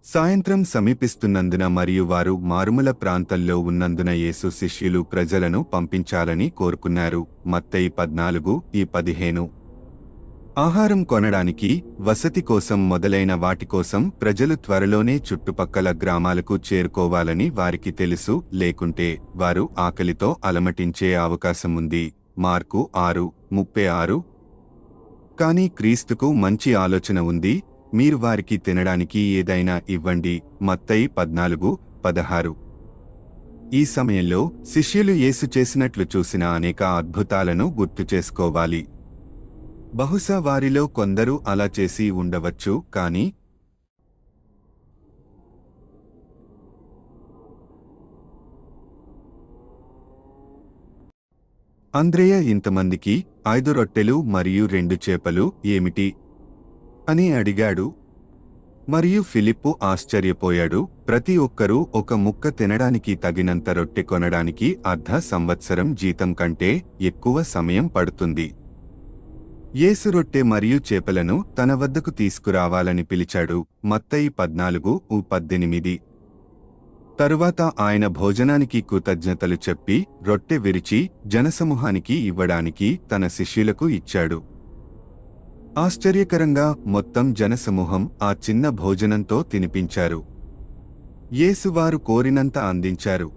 సాయంత్రం సమీపిస్తున్నందున మరియు వారు మారుమూల ప్రాంతంలో ఉన్నందున యేసు శిష్యులు ప్రజలను పంపించాలని కోరుకున్నారు. మత్తయి 14:15. ఆహారం కొనడానికి, వసతి కోసం మొదలైన వాటి కోసం ప్రజలు త్వరలోనే చుట్టుపక్కల గ్రామాలకు చేరుకోవాలని వారికి తెలుసు, లేకుంటే వారు ఆకలితో అలమటించే అవకాశముంది. మార్కు 6:36. కానీ క్రీస్తుకు మంచి ఆలోచన ఉంది. మీరు వారికి తినడానికి ఏదైనా ఇవ్వండి. మత్తయి 14:16. ఈ సమయంలో శిష్యులు యేసు చేసినట్లు చూసిన అనేక అద్భుతాలను గుర్తుచేసుకోవాలి. బహుశా వారిలో కొందరు అలా చేసి ఉండవచ్చు, కానీ అంద్రెయ ఇంతమందికి 5 రొట్టెలు మరియు 2 చేపలు ఏమిటి అని అడిగాడు. మరియు ఫిలిప్పు ఆశ్చర్యపోయాడు. ప్రతి ఒక్కరూ ఒక ముక్క తినడానికి తగినంత రొట్టె కొనడానికి అర్ధ సంవత్సరం జీతం కంటే ఎక్కువ సమయం పడుతుంది. యేసు రొట్టె మరియు చేపలను తన వద్దకు తీసుకురావాలని పిలిచాడు. మత్తయి 14:18. తరువాత ఆయన భోజనానికి కృతజ్ఞతలు చెప్పి రొట్టె విరిచి జనసమూహానికి ఇవ్వడానికి తన శిష్యులకు ఇచ్చాడు. ఆశ్చర్యకరంగా మొత్తం జనసమూహం ఆ చిన్న భోజనంతో తినిపించారు. యేసు వారు కోరినంత అందించారు.